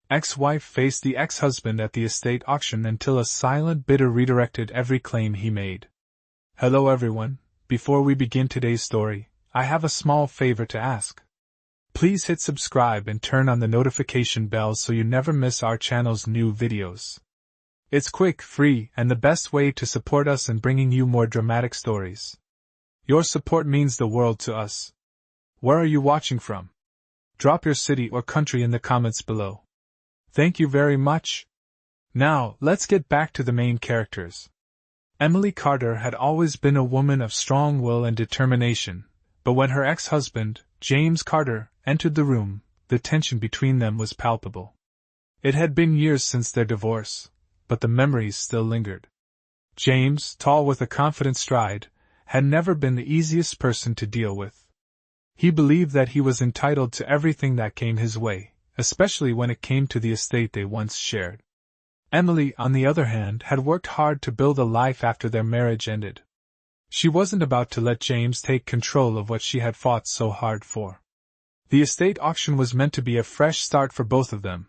Ex-wife faced the ex-husband at the estate auction until a silent bidder redirected every claim he made. Hello everyone, before we begin today's story, I have a small favor to ask. Please hit subscribe and turn on the notification bell so you never miss our channel's new videos. It's quick, free, and the best way to support us in bringing you more dramatic stories. Your support means the world to us. Where are you watching from? Drop your city or country in the comments below. Thank you very much. Now, let's get back to the main characters. Emily Carter had always been a woman of strong will and determination, but when her ex-husband, James Carter, entered the room, the tension between them was palpable. It had been years since their divorce, but the memories still lingered. James, tall with a confident stride, had never been the easiest person to deal with. He believed that he was entitled to everything that came his way, especially when it came to the estate they once shared. Emily, on the other hand, had worked hard to build a life after their marriage ended. She wasn't about to let James take control of what she had fought so hard for. The estate auction was meant to be a fresh start for both of them,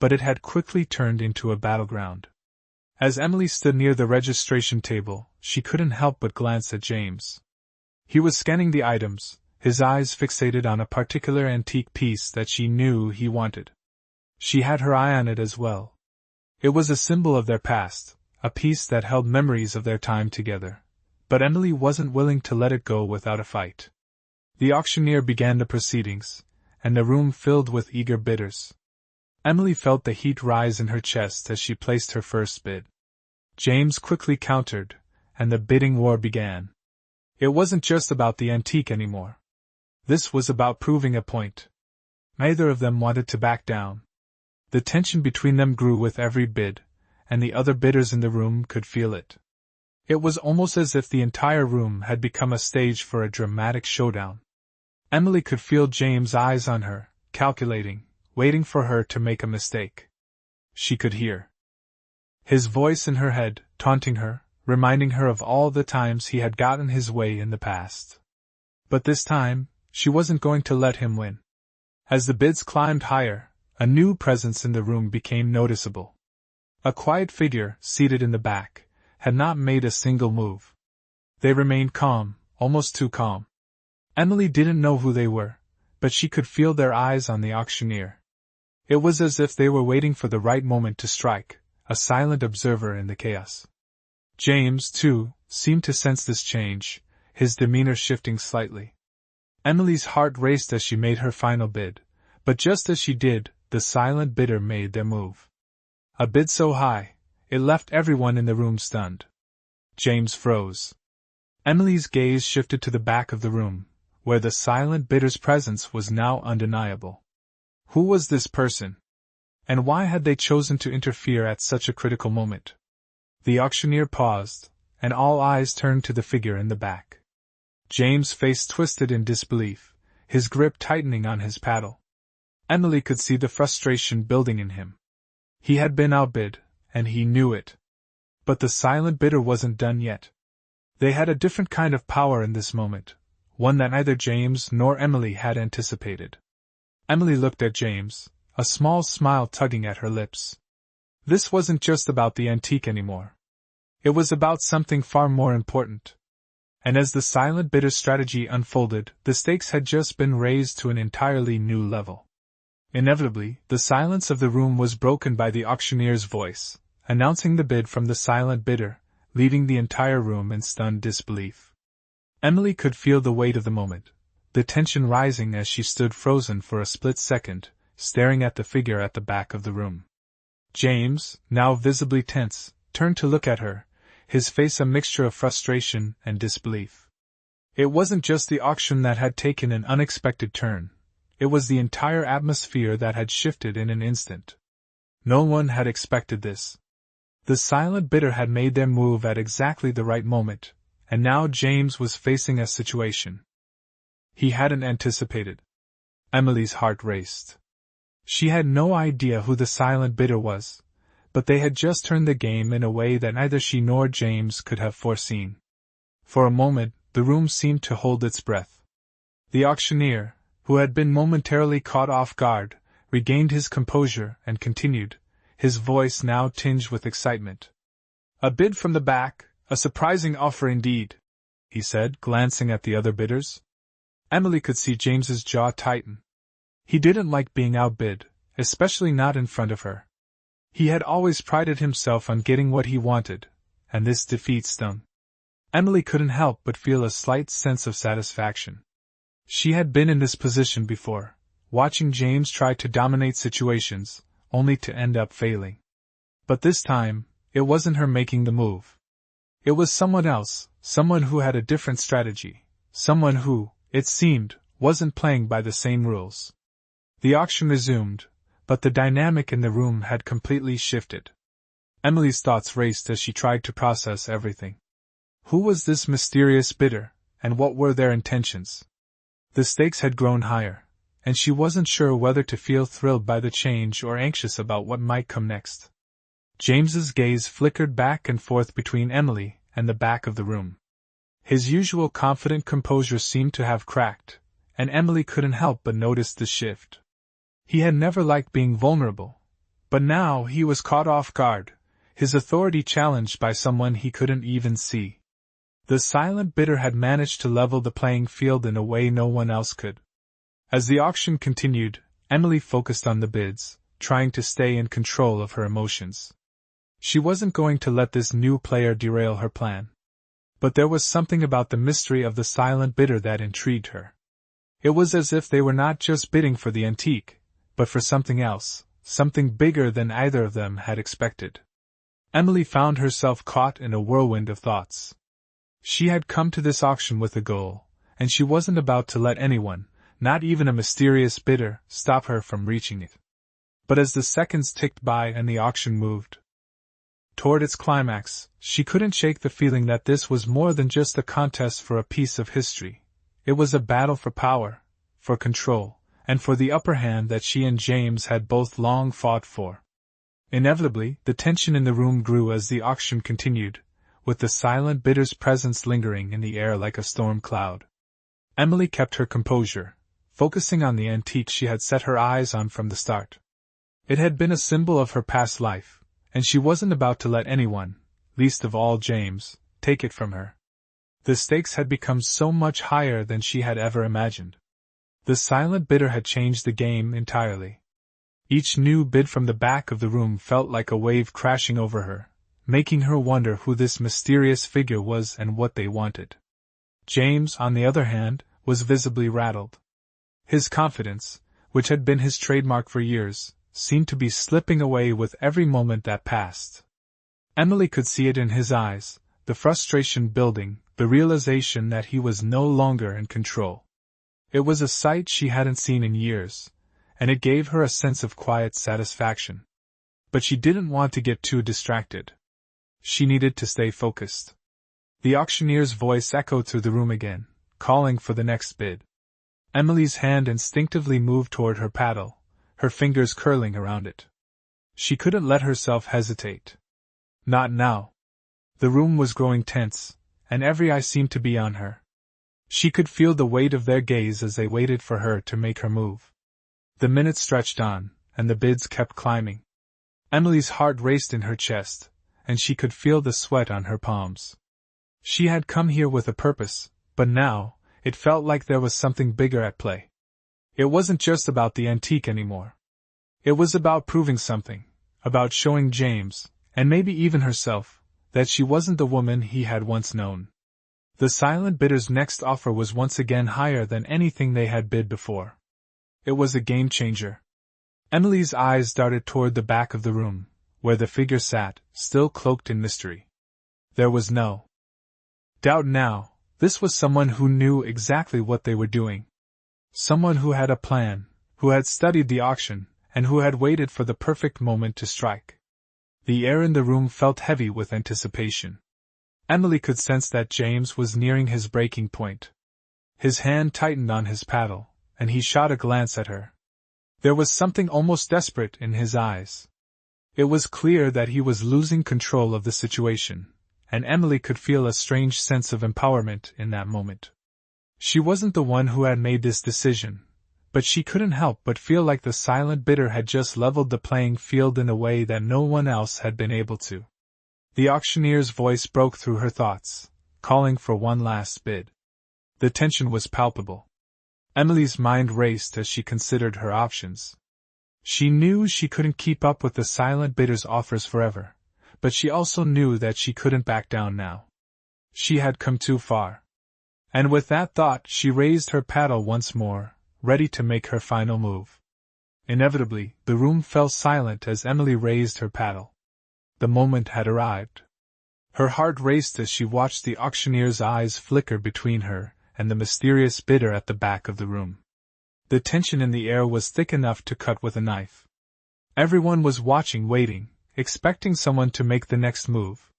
but it had quickly turned into a battleground. As Emily stood near the registration table, she couldn't help but glance at James. He was scanning the items, his eyes fixated on a particular antique piece that she knew he wanted. She had her eye on it as well. It was a symbol of their past, a piece that held memories of their time together, but Emily wasn't willing to let it go without a fight. The auctioneer began the proceedings, and the room filled with eager bidders. Emily felt the heat rise in her chest as she placed her first bid. James quickly countered, and the bidding war began. It wasn't just about the antique anymore. This was about proving a point. Neither of them wanted to back down. The tension between them grew with every bid, and the other bidders in the room could feel it. It was almost as if the entire room had become a stage for a dramatic showdown. Emily could feel James' eyes on her, calculating, waiting for her to make a mistake. She could hear his voice in her head, taunting her, reminding her of all the times he had gotten his way in the past. But this time, she wasn't going to let him win. As the bids climbed higher, a new presence in the room became noticeable. A quiet figure, seated in the back, had not made a single move. They remained calm, almost too calm. Emily didn't know who they were, but she could feel their eyes on the auctioneer. It was as if they were waiting for the right moment to strike, a silent observer in the chaos. James, too, seemed to sense this change, his demeanor shifting slightly. Emily's heart raced as she made her final bid, but just as she did, the silent bidder made their move. A bid so high, it left everyone in the room stunned. James froze. Emily's gaze shifted to the back of the room, where the silent bidder's presence was now undeniable. Who was this person? And why had they chosen to interfere at such a critical moment? The auctioneer paused, and all eyes turned to the figure in the back. James' face twisted in disbelief, his grip tightening on his paddle. Emily could see the frustration building in him. He had been outbid, and he knew it. But the silent bidder wasn't done yet. They had a different kind of power in this moment, one that neither James nor Emily had anticipated. Emily looked at James, a small smile tugging at her lips. This wasn't just about the antique anymore. It was about something far more important. And as the silent bidder strategy unfolded, the stakes had just been raised to an entirely new level. Inevitably, the silence of the room was broken by the auctioneer's voice, announcing the bid from the silent bidder, leaving the entire room in stunned disbelief. Emily could feel the weight of the moment, the tension rising as she stood frozen for a split second, staring at the figure at the back of the room. James, now visibly tense, turned to look at her, his face a mixture of frustration and disbelief. It wasn't just the auction that had taken an unexpected turn, it was the entire atmosphere that had shifted in an instant. No one had expected this. The silent bidder had made their move at exactly the right moment, and now James was facing a situation he hadn't anticipated. Emily's heart raced. She had no idea who the silent bidder was, but they had just turned the game in a way that neither she nor James could have foreseen. For a moment, the room seemed to hold its breath. The auctioneer, who had been momentarily caught off guard, regained his composure and continued, his voice now tinged with excitement. "A bid from the back, a surprising offer indeed," he said, glancing at the other bidders. Emily could see James's jaw tighten. He didn't like being outbid, especially not in front of her. He had always prided himself on getting what he wanted, and this defeat stung. Emily couldn't help but feel a slight sense of satisfaction. She had been in this position before, watching James try to dominate situations, only to end up failing. But this time, it wasn't her making the move. It was someone else, someone who had a different strategy, someone who, it seemed, wasn't playing by the same rules. The auction resumed, but the dynamic in the room had completely shifted. Emily's thoughts raced as she tried to process everything. Who was this mysterious bidder, and what were their intentions? The stakes had grown higher, and she wasn't sure whether to feel thrilled by the change or anxious about what might come next. James's gaze flickered back and forth between Emily and the back of the room. His usual confident composure seemed to have cracked, and Emily couldn't help but notice the shift. He had never liked being vulnerable, but now he was caught off guard, his authority challenged by someone he couldn't even see. The silent bidder had managed to level the playing field in a way no one else could. As the auction continued, Emily focused on the bids, trying to stay in control of her emotions. She wasn't going to let this new player derail her plan. But there was something about the mystery of the silent bidder that intrigued her. It was as if they were not just bidding for the antique, but for something else, something bigger than either of them had expected. Emily found herself caught in a whirlwind of thoughts. She had come to this auction with a goal, and she wasn't about to let anyone, not even a mysterious bidder, stop her from reaching it. But as the seconds ticked by and the auction moved toward its climax, she couldn't shake the feeling that this was more than just a contest for a piece of history. It was a battle for power, for control, and for the upper hand that she and James had both long fought for. Inevitably, the tension in the room grew as the auction continued, with the silent bidder's presence lingering in the air like a storm cloud. Emily kept her composure, focusing on the antique she had set her eyes on from the start. It had been a symbol of her past life, and she wasn't about to let anyone, least of all James, take it from her. The stakes had become so much higher than she had ever imagined. The silent bidder had changed the game entirely. Each new bid from the back of the room felt like a wave crashing over her, making her wonder who this mysterious figure was and what they wanted. James, on the other hand, was visibly rattled. His confidence, which had been his trademark for years, seemed to be slipping away with every moment that passed. Emily could see it in his eyes, the frustration building, the realization that he was no longer in control. It was a sight she hadn't seen in years, and it gave her a sense of quiet satisfaction. But she didn't want to get too distracted. She needed to stay focused. The auctioneer's voice echoed through the room again, calling for the next bid. Emily's hand instinctively moved toward her paddle, her fingers curling around it. She couldn't let herself hesitate. Not now. The room was growing tense, and every eye seemed to be on her. She could feel the weight of their gaze as they waited for her to make her move. The minutes stretched on, and the bids kept climbing. Emily's heart raced in her chest, and she could feel the sweat on her palms. She had come here with a purpose, but now, it felt like there was something bigger at play. It wasn't just about the antique anymore. It was about proving something, about showing James, and maybe even herself, that she wasn't the woman he had once known. The silent bidder's next offer was once again higher than anything they had bid before. It was a game-changer. Emily's eyes darted toward the back of the room, where the figure sat, still cloaked in mystery. There was no doubt now, this was someone who knew exactly what they were doing. Someone who had a plan, who had studied the auction, and who had waited for the perfect moment to strike. The air in the room felt heavy with anticipation. Emily could sense that James was nearing his breaking point. His hand tightened on his paddle, and he shot a glance at her. There was something almost desperate in his eyes. It was clear that he was losing control of the situation, and Emily could feel a strange sense of empowerment in that moment. She wasn't the one who had made this decision, but she couldn't help but feel like the silent bidder had just leveled the playing field in a way that no one else had been able to. The auctioneer's voice broke through her thoughts, calling for one last bid. The tension was palpable. Emily's mind raced as she considered her options. She knew she couldn't keep up with the silent bidder's offers forever, but she also knew that she couldn't back down now. She had come too far. And with that thought, she raised her paddle once more, ready to make her final move. Inevitably, the room fell silent as Emily raised her paddle. The moment had arrived. Her heart raced as she watched the auctioneer's eyes flicker between her and the mysterious bidder at the back of the room. The tension in the air was thick enough to cut with a knife. Everyone was watching, waiting, expecting someone to make the next move.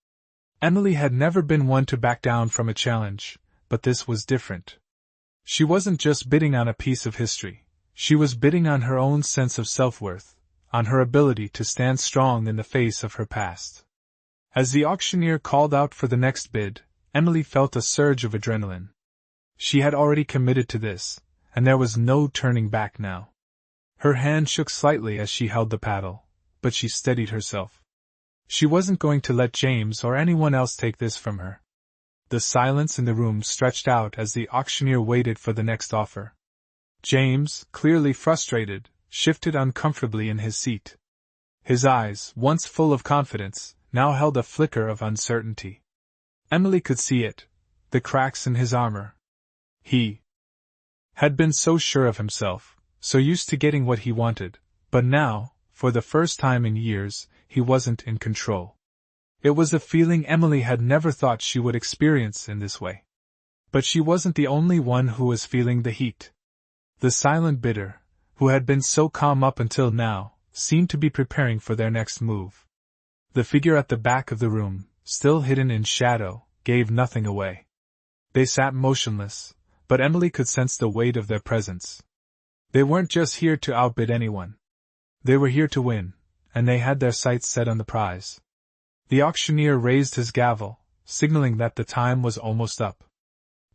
Emily had never been one to back down from a challenge, but this was different. She wasn't just bidding on a piece of history, she was bidding on her own sense of self-worth, on her ability to stand strong in the face of her past. As the auctioneer called out for the next bid, Emily felt a surge of adrenaline. She had already committed to this, and there was no turning back now. Her hand shook slightly as she held the paddle, but she steadied herself. She wasn't going to let James or anyone else take this from her. The silence in the room stretched out as the auctioneer waited for the next offer. James, clearly frustrated, shifted uncomfortably in his seat. His eyes, once full of confidence, now held a flicker of uncertainty. Emily could see it, the cracks in his armor. He had been so sure of himself, so used to getting what he wanted, but now, for the first time in years, he wasn't in control. It was a feeling Emily had never thought she would experience in this way. But she wasn't the only one who was feeling the heat. The silent bidder, who had been so calm up until now, seemed to be preparing for their next move. The figure at the back of the room, still hidden in shadow, gave nothing away. They sat motionless, but Emily could sense the weight of their presence. They weren't just here to outbid anyone. They were here to win, and they had their sights set on the prize. The auctioneer raised his gavel, signaling that the time was almost up.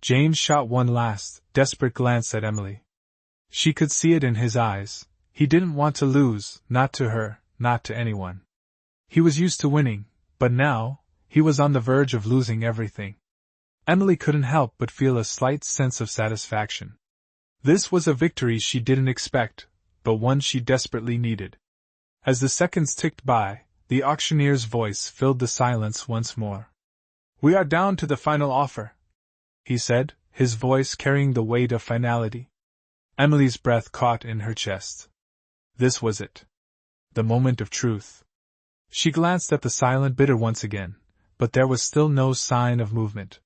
James shot one last, desperate glance at Emily. She could see it in his eyes. He didn't want to lose, not to her, not to anyone. He was used to winning, but now, he was on the verge of losing everything. Emily couldn't help but feel a slight sense of satisfaction. This was a victory she didn't expect, but one she desperately needed. As the seconds ticked by, the auctioneer's voice filled the silence once more. "We are down to the final offer," he said, his voice carrying the weight of finality. Emily's breath caught in her chest. This was it. The moment of truth. She glanced at the silent bidder once again, but there was still no sign of movement.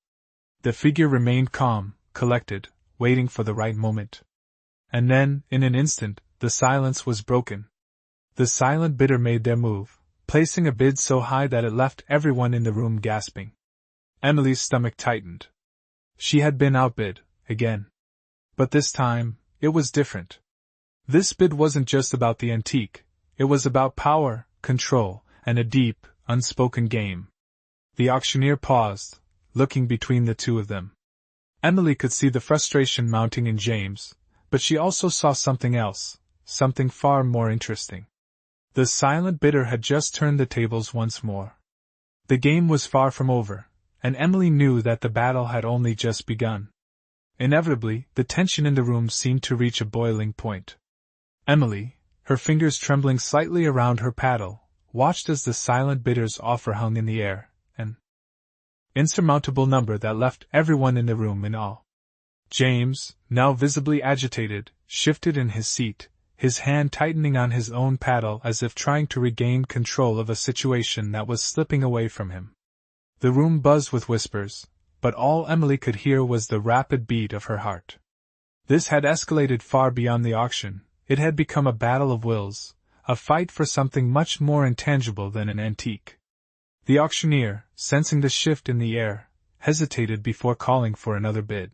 The figure remained calm, collected, waiting for the right moment. And then, in an instant, the silence was broken. The silent bidder made their move, placing a bid so high that it left everyone in the room gasping. Emily's stomach tightened. She had been outbid, again. But this time, it was different. This bid wasn't just about the antique, it was about power, control, and a deep, unspoken game. The auctioneer paused, looking between the two of them. Emily could see the frustration mounting in James, but she also saw something else, something far more interesting. The silent bidder had just turned the tables once more. The game was far from over, and Emily knew that the battle had only just begun. Inevitably, the tension in the room seemed to reach a boiling point. Emily, her fingers trembling slightly around her paddle, watched as the silent bidder's offer hung in the air, an insurmountable number that left everyone in the room in awe. James, now visibly agitated, shifted in his seat, his hand tightening on his own paddle as if trying to regain control of a situation that was slipping away from him. The room buzzed with whispers, but all Emily could hear was the rapid beat of her heart. This had escalated far beyond the auction. It had become a battle of wills, a fight for something much more intangible than an antique. The auctioneer, sensing the shift in the air, hesitated before calling for another bid.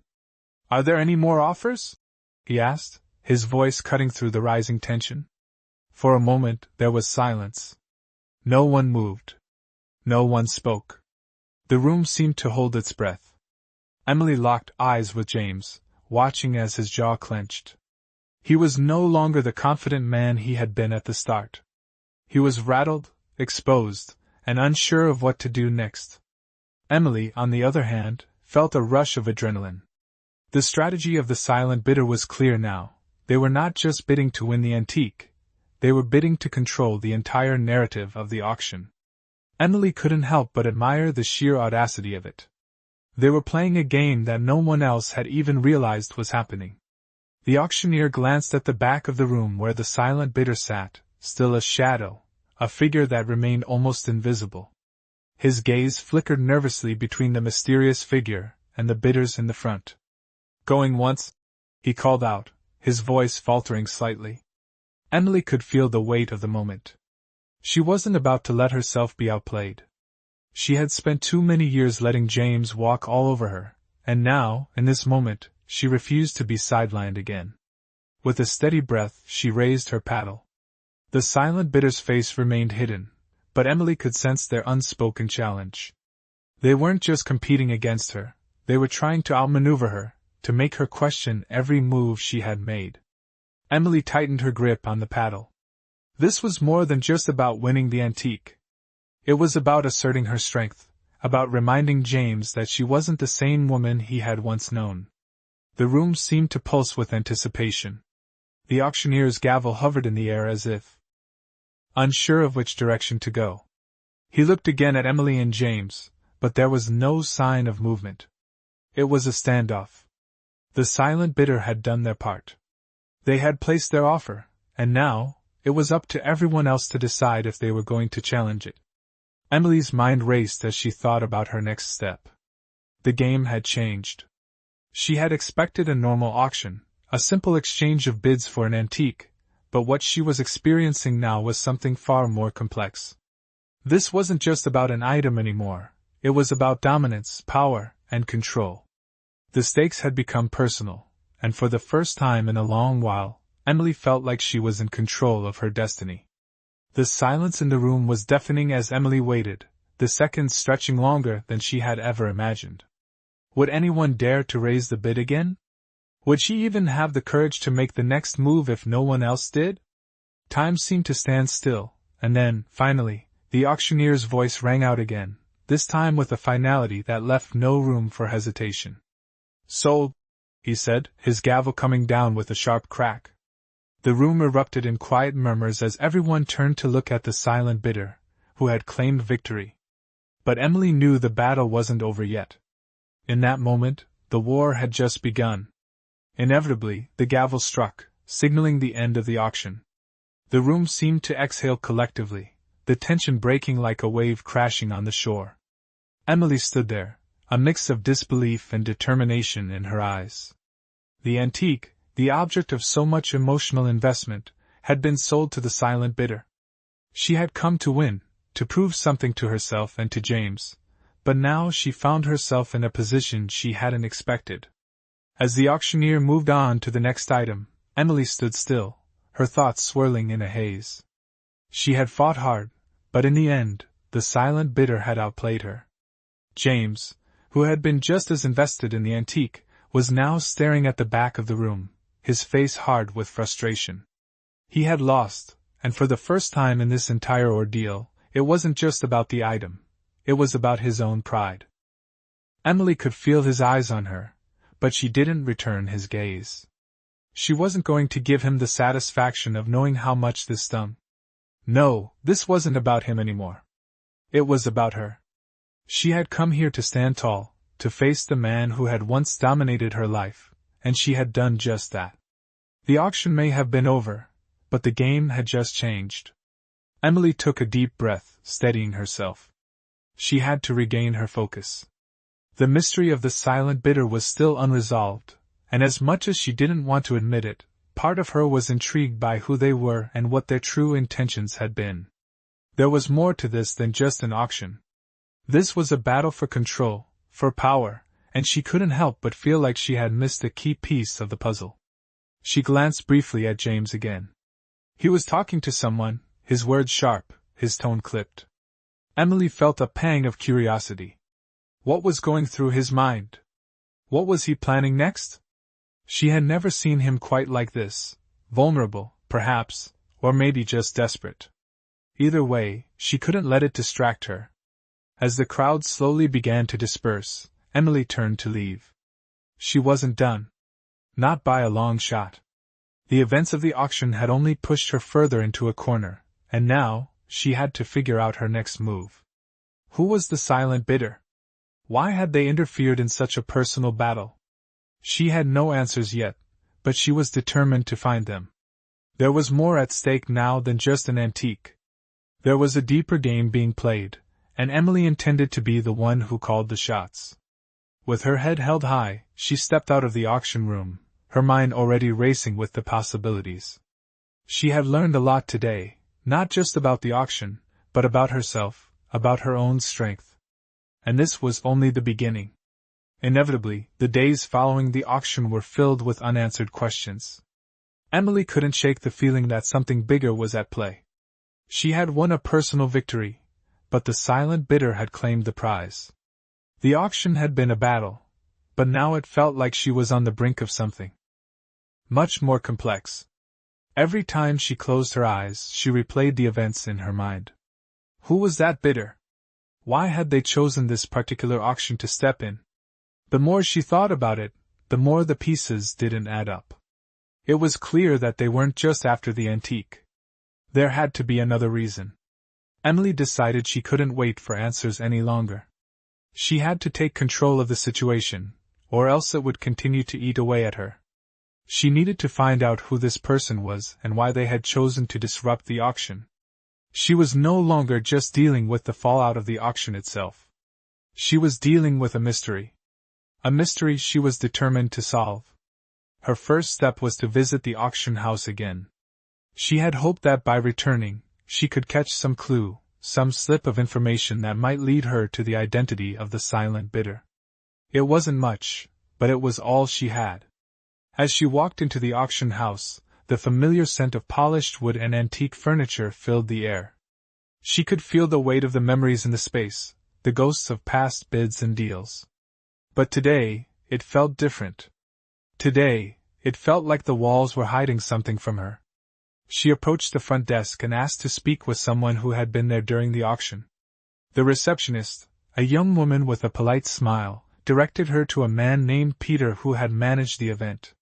"Are there any more offers?" he asked, his voice cutting through the rising tension. For a moment, there was silence. No one moved. No one spoke. The room seemed to hold its breath. Emily locked eyes with James, watching as his jaw clenched. He was no longer the confident man he had been at the start. He was rattled, exposed, and unsure of what to do next. Emily, on the other hand, felt a rush of adrenaline. The strategy of the silent bidder was clear now. They were not just bidding to win the antique, they were bidding to control the entire narrative of the auction. Emily couldn't help but admire the sheer audacity of it. They were playing a game that no one else had even realized was happening. The auctioneer glanced at the back of the room where the silent bidder sat, still a shadow, a figure that remained almost invisible. His gaze flickered nervously between the mysterious figure and the bidders in the front. "Going once?" he called out, his voice faltering slightly. Emily could feel the weight of the moment. She wasn't about to let herself be outplayed. She had spent too many years letting James walk all over her, and now, in this moment, she refused to be sidelined again. With a steady breath, she raised her paddle. The silent bidder's face remained hidden, but Emily could sense their unspoken challenge. They weren't just competing against her, they were trying to outmaneuver her, to make her question every move she had made. Emily tightened her grip on the paddle. This was more than just about winning the antique. It was about asserting her strength, about reminding James that she wasn't the same woman he had once known. The room seemed to pulse with anticipation. The auctioneer's gavel hovered in the air as if unsure of which direction to go. He looked again at Emily and James, but there was no sign of movement. It was a standoff. The silent bidder had done their part. They had placed their offer, and now, it was up to everyone else to decide if they were going to challenge it. Emily's mind raced as she thought about her next step. The game had changed. She had expected a normal auction, a simple exchange of bids for an antique, but what she was experiencing now was something far more complex. This wasn't just about an item anymore, it was about dominance, power, and control. The stakes had become personal, and for the first time in a long while, Emily felt like she was in control of her destiny. The silence in the room was deafening as Emily waited, the seconds stretching longer than she had ever imagined. Would anyone dare to raise the bid again? Would she even have the courage to make the next move if no one else did? Time seemed to stand still, and then, finally, the auctioneer's voice rang out again, this time with a finality that left no room for hesitation. "Sold," he said, his gavel coming down with a sharp crack. The room erupted in quiet murmurs as everyone turned to look at the silent bidder, who had claimed victory. But Emily knew the battle wasn't over yet. In that moment, the war had just begun. Inevitably, the gavel struck, signaling the end of the auction. The room seemed to exhale collectively, the tension breaking like a wave crashing on the shore. Emily stood there, a mix of disbelief and determination in her eyes. The antique, the object of so much emotional investment, had been sold to the silent bidder. She had come to win, to prove something to herself and to James, but now she found herself in a position she hadn't expected. As the auctioneer moved on to the next item, Emily stood still, her thoughts swirling in a haze. She had fought hard, but in the end, the silent bidder had outplayed her. James, who had been just as invested in the antique, was now staring at the back of the room, his face hard with frustration. He had lost, and for the first time in this entire ordeal, it wasn't just about the item, it was about his own pride. Emily could feel his eyes on her, but she didn't return his gaze. She wasn't going to give him the satisfaction of knowing how much this stung. No, this wasn't about him anymore. It was about her. She had come here to stand tall, to face the man who had once dominated her life, and she had done just that. The auction may have been over, but the game had just changed. Emily took a deep breath, steadying herself. She had to regain her focus. The mystery of the silent bidder was still unresolved, and as much as she didn't want to admit it, part of her was intrigued by who they were and what their true intentions had been. There was more to this than just an auction. This was a battle for control, for power, and she couldn't help but feel like she had missed a key piece of the puzzle. She glanced briefly at James again. He was talking to someone, his words sharp, his tone clipped. Emily felt a pang of curiosity. What was going through his mind? What was he planning next? She had never seen him quite like this, Vulnerable, perhaps, or maybe just desperate. Either way, she couldn't let it distract her. As the crowd slowly began to disperse, Emily turned to leave. She wasn't done. Not by a long shot. The events of the auction had only pushed her further into a corner, and now, she had to figure out her next move. Who was the silent bidder? Why had they interfered in such a personal battle? She had no answers yet, but she was determined to find them. There was more at stake now than just an antique. There was a deeper game being played, and Emily intended to be the one who called the shots. With her head held high, she stepped out of the auction room, her mind already racing with the possibilities. She had learned a lot today, not just about the auction, but about herself, about her own strength. And this was only the beginning. Inevitably, the days following the auction were filled with unanswered questions. Emily couldn't shake the feeling that something bigger was at play. She had won a personal victory, but the silent bidder had claimed the prize. The auction had been a battle, but now it felt like she was on the brink of something much more complex. Every time she closed her eyes, she replayed the events in her mind. Who was that bidder? Why had they chosen this particular auction to step in? The more she thought about it, the more the pieces didn't add up. It was clear that they weren't just after the antique. There had to be another reason. Emily decided she couldn't wait for answers any longer. She had to take control of the situation, or else it would continue to eat away at her. She needed to find out who this person was and why they had chosen to disrupt the auction. She was no longer just dealing with the fallout of the auction itself. She was dealing with a mystery. A mystery she was determined to solve. Her first step was to visit the auction house again. She had hoped that by returning, she could catch some clue, some slip of information that might lead her to the identity of the silent bidder. It wasn't much, but it was all she had. As she walked into the auction house, the familiar scent of polished wood and antique furniture filled the air. She could feel the weight of the memories in the space, the ghosts of past bids and deals. But today, it felt different. Today, it felt like the walls were hiding something from her. She approached the front desk and asked to speak with someone who had been there during the auction. The receptionist, a young woman with a polite smile, directed her to a man named Peter who had managed the event.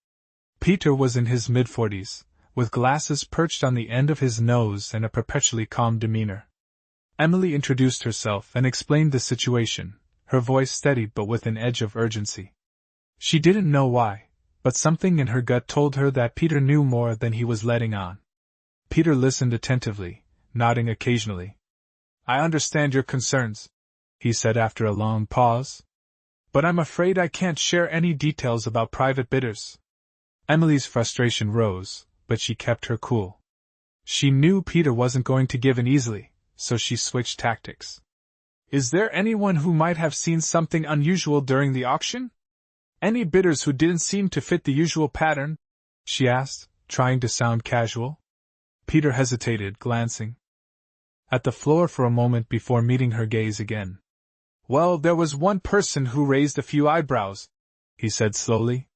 Peter was in his mid-40s, with glasses perched on the end of his nose and a perpetually calm demeanor. Emily introduced herself and explained the situation, her voice steady but with an edge of urgency. She didn't know why, but something in her gut told her that Peter knew more than he was letting on. Peter listened attentively, nodding occasionally. "I understand your concerns," he said after a long pause. "But I'm afraid I can't share any details about private bidders." Emily's frustration rose, but she kept her cool. She knew Peter wasn't going to give in easily, so she switched tactics. "Is there anyone who might have seen something unusual during the auction? Any bidders who didn't seem to fit the usual pattern?" she asked, trying to sound casual. Peter hesitated, glancing at the floor for a moment before meeting her gaze again. "Well, there was one person who raised a few eyebrows," he said slowly.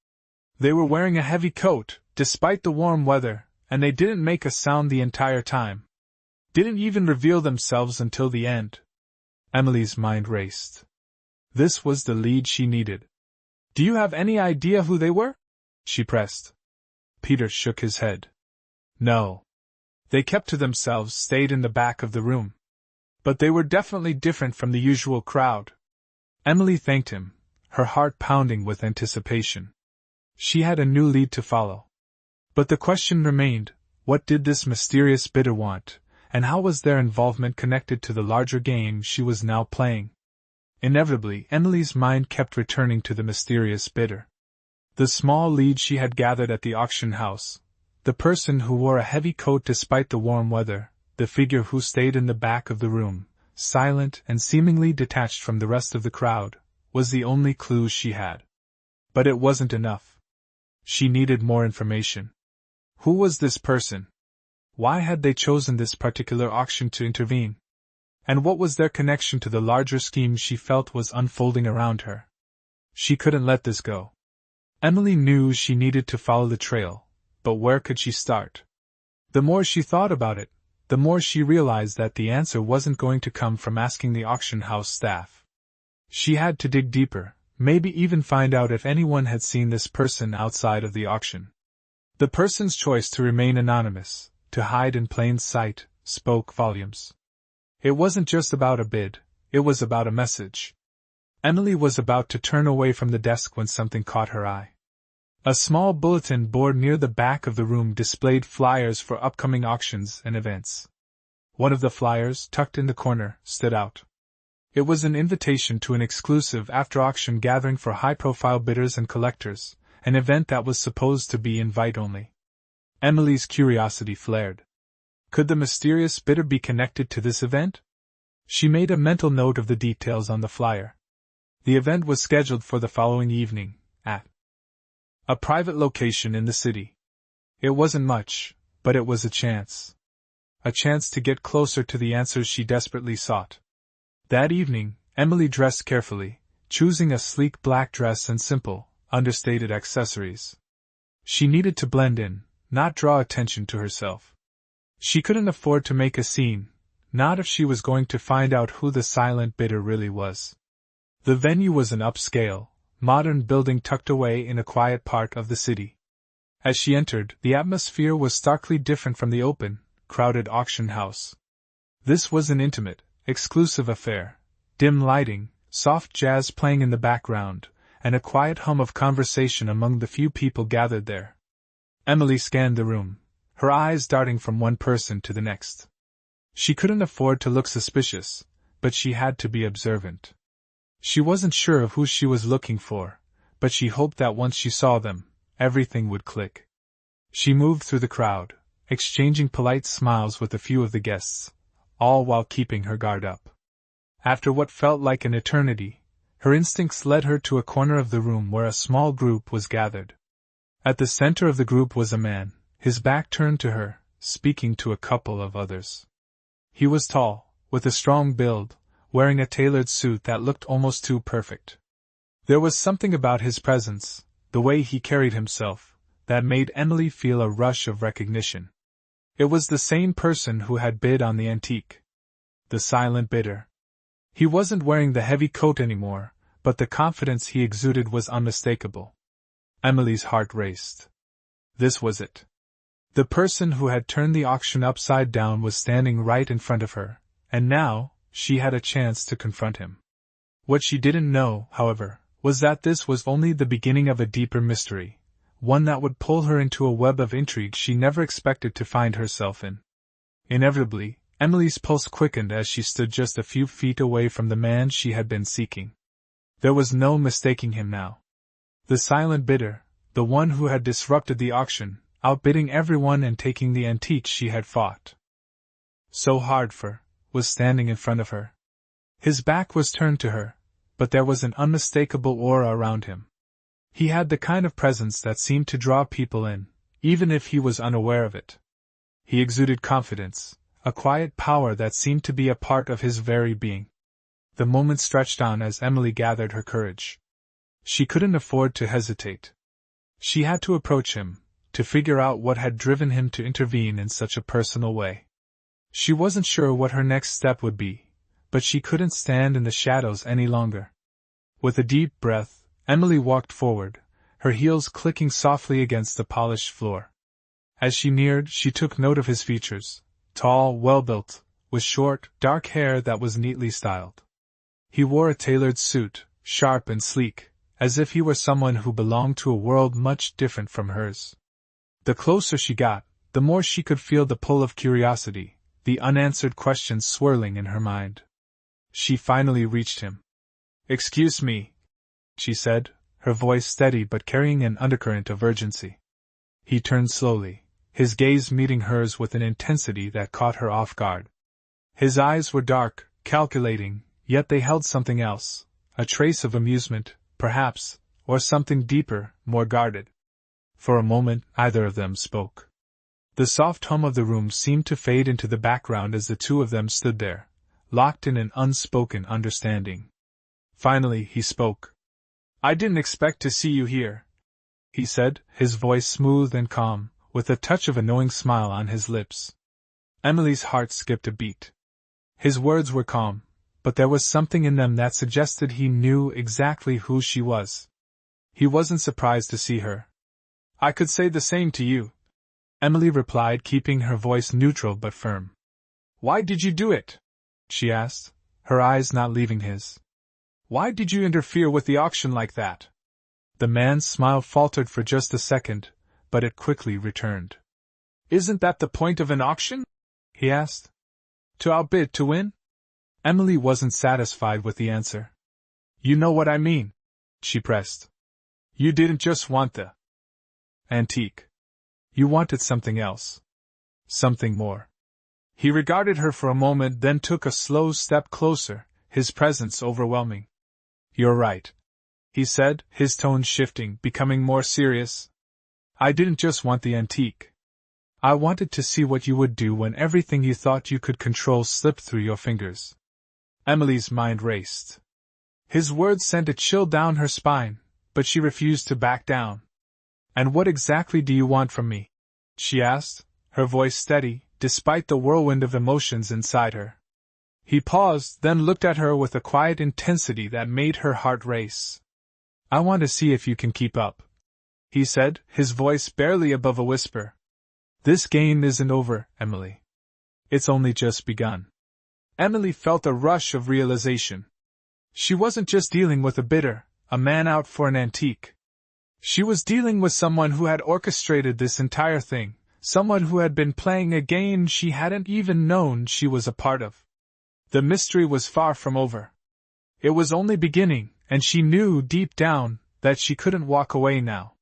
"They were wearing a heavy coat, despite the warm weather, and they didn't make a sound the entire time. Didn't even reveal themselves until the end." Emily's mind raced. This was the lead she needed. "Do you have any idea who they were?" she pressed. Peter shook his head. "No. They kept to themselves, stayed in the back of the room. But they were definitely different from the usual crowd." Emily thanked him, her heart pounding with anticipation. She had a new lead to follow. But the question remained, what did this mysterious bidder want, and how was their involvement connected to the larger game she was now playing? Inevitably, Emily's mind kept returning to the mysterious bidder. The small lead she had gathered at the auction house, the person who wore a heavy coat despite the warm weather, the figure who stayed in the back of the room, silent and seemingly detached from the rest of the crowd, was the only clue she had. But it wasn't enough. She needed more information. Who was this person? Why had they chosen this particular auction to intervene? And what was their connection to the larger scheme she felt was unfolding around her? She couldn't let this go. Emily knew she needed to follow the trail, but where could she start? The more she thought about it, the more she realized that the answer wasn't going to come from asking the auction house staff. She had to dig deeper, maybe even find out if anyone had seen this person outside of the auction. The person's choice to remain anonymous, to hide in plain sight, spoke volumes. It wasn't just about a bid, it was about a message. Emily was about to turn away from the desk when something caught her eye. A small bulletin board near the back of the room displayed flyers for upcoming auctions and events. One of the flyers, tucked in the corner, stood out. It was an invitation to an exclusive after-auction gathering for high-profile bidders and collectors, an event that was supposed to be invite-only. Emily's curiosity flared. Could the mysterious bidder be connected to this event? She made a mental note of the details on the flyer. The event was scheduled for the following evening, at a private location in the city. It wasn't much, but it was a chance. A chance to get closer to the answers she desperately sought. That evening, Emily dressed carefully, choosing a sleek black dress and simple, understated accessories. She needed to blend in, not draw attention to herself. She couldn't afford to make a scene, not if she was going to find out who the silent bidder really was. The venue was an upscale, modern building tucked away in a quiet part of the city. As she entered, the atmosphere was starkly different from the open, crowded auction house. This was an intimate, exclusive affair, dim lighting, soft jazz playing in the background, and a quiet hum of conversation among the few people gathered there. Emily scanned the room, her eyes darting from one person to the next. She couldn't afford to look suspicious, but she had to be observant. She wasn't sure of who she was looking for, but she hoped that once she saw them, everything would click. She moved through the crowd, exchanging polite smiles with a few of the guests, all while keeping her guard up. After what felt like an eternity, her instincts led her to a corner of the room where a small group was gathered. At the center of the group was a man, his back turned to her, speaking to a couple of others. He was tall, with a strong build, wearing a tailored suit that looked almost too perfect. There was something about his presence, the way he carried himself, that made Emily feel a rush of recognition. It was the same person who had bid on the antique. The silent bidder. He wasn't wearing the heavy coat anymore, but the confidence he exuded was unmistakable. Emily's heart raced. This was it. The person who had turned the auction upside down was standing right in front of her, and now, she had a chance to confront him. What she didn't know, however, was that this was only the beginning of a deeper mystery, one that would pull her into a web of intrigue she never expected to find herself in. Inevitably, Emily's pulse quickened as she stood just a few feet away from the man she had been seeking. There was no mistaking him now. The silent bidder, the one who had disrupted the auction, outbidding everyone and taking the antique she had fought so hard for, was standing in front of her. His back was turned to her, but there was an unmistakable aura around him. He had the kind of presence that seemed to draw people in, even if he was unaware of it. He exuded confidence, a quiet power that seemed to be a part of his very being. The moment stretched on as Emily gathered her courage. She couldn't afford to hesitate. She had to approach him, to figure out what had driven him to intervene in such a personal way. She wasn't sure what her next step would be, but she couldn't stand in the shadows any longer. With a deep breath, Emily walked forward, her heels clicking softly against the polished floor. As she neared, she took note of his features, tall, well-built, with short, dark hair that was neatly styled. He wore a tailored suit, sharp and sleek, as if he were someone who belonged to a world much different from hers. The closer she got, the more she could feel the pull of curiosity, the unanswered questions swirling in her mind. She finally reached him. "Excuse me," she said, her voice steady but carrying an undercurrent of urgency. He turned slowly, his gaze meeting hers with an intensity that caught her off guard. His eyes were dark, calculating, yet they held something else, a trace of amusement, perhaps, or something deeper, more guarded. For a moment, neither of them spoke. The soft hum of the room seemed to fade into the background as the two of them stood there, locked in an unspoken understanding. Finally, he spoke. "I didn't expect to see you here," he said, his voice smooth and calm, with a touch of a knowing smile on his lips. Emily's heart skipped a beat. His words were calm, but there was something in them that suggested he knew exactly who she was. He wasn't surprised to see her. "I could say the same to you," Emily replied, keeping her voice neutral but firm. "Why did you do it?" she asked, her eyes not leaving his. "Why did you interfere with the auction like that?" The man's smile faltered for just a second, but it quickly returned. "Isn't that the point of an auction?" he asked. "To outbid to win?" Emily wasn't satisfied with the answer. "You know what I mean," she pressed. "You didn't just want the antique. You wanted something else. Something more." He regarded her for a moment, then took a slow step closer, his presence overwhelming. "You're right," he said, his tone shifting, becoming more serious. "I didn't just want the antique. I wanted to see what you would do when everything you thought you could control slipped through your fingers." Emily's mind raced. His words sent a chill down her spine, but she refused to back down. "And what exactly do you want from me?" she asked, her voice steady, despite the whirlwind of emotions inside her. He paused, then looked at her with a quiet intensity that made her heart race. "I want to see if you can keep up," he said, his voice barely above a whisper. "This game isn't over, Emily. It's only just begun." Emily felt a rush of realization. She wasn't just dealing with a bidder, a man out for an antique. She was dealing with someone who had orchestrated this entire thing, someone who had been playing a game she hadn't even known she was a part of. The mystery was far from over. It was only beginning, and she knew deep down that she couldn't walk away now.